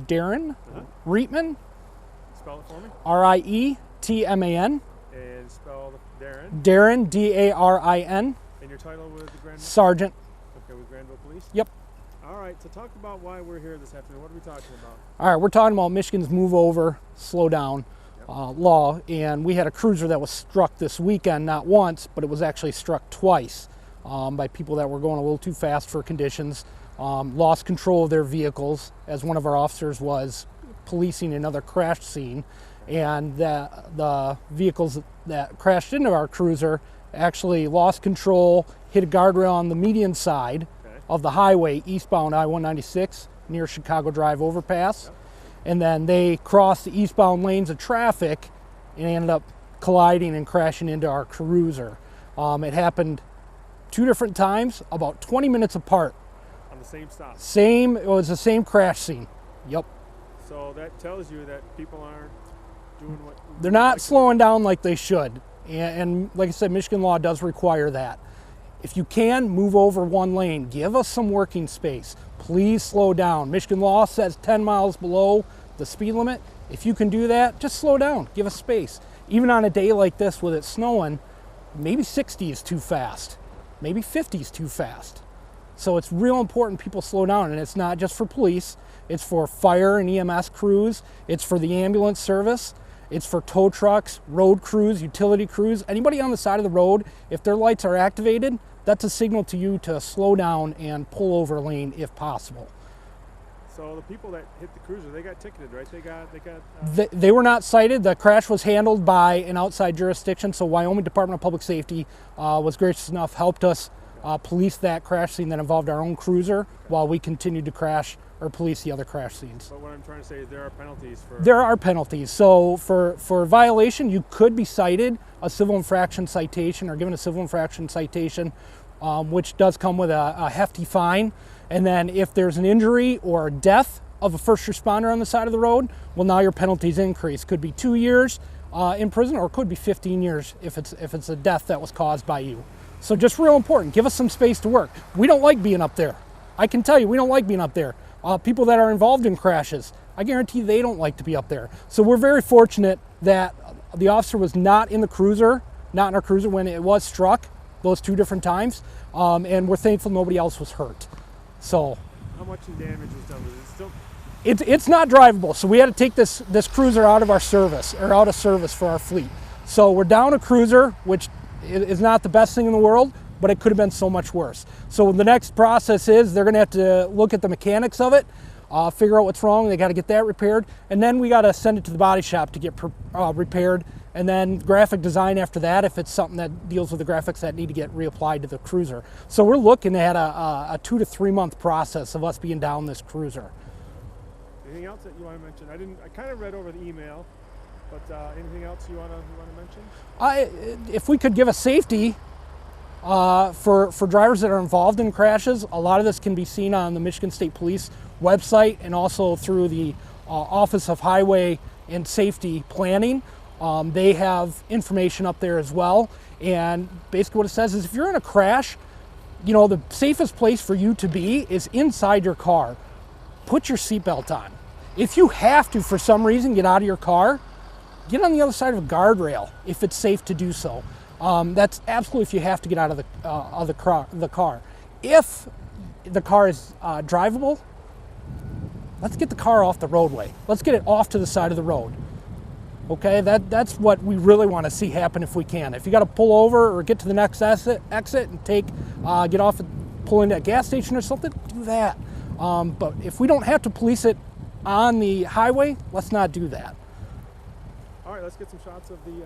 Darren Rietman. Spell it for me. R-I-E-T-M-A-N. And spell Darren. Darren, D-A-R-I-N. And your title with the Grandville? Sergeant. Okay, with Grandville Police? Yep. All right, so talk about why we're here this afternoon. What are we talking about? All right, we're talking about Michigan's move over, slow down law. And we had a cruiser that was struck this weekend, not once, but it was actually struck twice by people that were going a little too fast for conditions, lost control of their vehicles, as one of our officers was policing another crash scene. And the vehicles that crashed into our cruiser actually lost control, hit a guardrail on the median side of the highway, eastbound I-196 near Chicago Drive overpass. And then they crossed the eastbound lanes of traffic and ended up colliding and crashing into our cruiser. It happened 2 different times, about 20 minutes apart. On the same stop? It was the same crash scene. Yep. So that tells you that people aren't doing what... They're not slowing down like they should. And like I said, Michigan law does require that. If you can, move over one lane. Give us some working space. Please slow down. Michigan law says 10 miles below the speed limit. If you can do that, just slow down. Give us space. Even on a day like this with it snowing, maybe 60 is too fast. Maybe 50 is too fast. So it's real important people slow down. And it's not just for police. It's for fire and EMS crews. It's for the ambulance service. It's for tow trucks, road crews, utility crews. Anybody on the side of the road, if their lights are activated, that's a signal to you to slow down and pull over lane if possible. So the people that hit the cruiser, they got ticketed, right? They were not cited. The crash was handled by an outside jurisdiction. So Wyoming Department of Public Safety was gracious enough, helped us police that crash scene that involved our own cruiser while we continued to crash or police the other crash scenes. But what I'm trying to say is there are penalties for... There are penalties. So for violation, you could be cited a civil infraction citation or given a civil infraction citation, which does come with a hefty fine. And then if there's an injury or a death of a first responder on the side of the road, well, now your penalties increase. Could be 2 years in prison, or it could be 15 years if it's a death that was caused by you. So just real important, give us some space to work. We don't like being up there. I can tell you, we don't like being up there. People that are involved in crashes, I guarantee they don't like to be up there. So we're very fortunate that the officer was not in our cruiser when it was struck those 2 different times, and we're thankful nobody else was hurt. So, how much damage was done? Is it still? It's not drivable, so we had to take this cruiser out of service for our fleet. So we're down a cruiser, which is not the best thing in the world, but it could have been so much worse. So the next process is they're going to have to look at the mechanics of it, figure out what's wrong. They got to get that repaired, and then we got to send it to the body shop to get repaired, and then graphic design after that if it's something that deals with the graphics that need to get reapplied to the cruiser. So we're looking at a 2 to 3 month process of us being down this cruiser. Anything else that you want to mention? I kind of read over the email, but anything else you want to mention? If we could give a safety for drivers that are involved in crashes, a lot of this can be seen on the Michigan State Police website and also through the Office of Highway and Safety Planning. They have information up there as well. And basically what it says is if you're in a crash, the safest place for you to be is inside your car. Put your seatbelt on. If you have to, for some reason, get out of your car, get on the other side of a guardrail if it's safe to do so. That's absolutely if you have to get out of the car. If the car is drivable, let's get the car off the roadway. Let's get it off to the side of the road. Okay, that's what we really want to see happen if we can. If you got to pull over or get to the next exit and get off and pull into a gas station or something, do that. But if we don't have to police it on the highway, let's not do that. All right, let's get some shots of the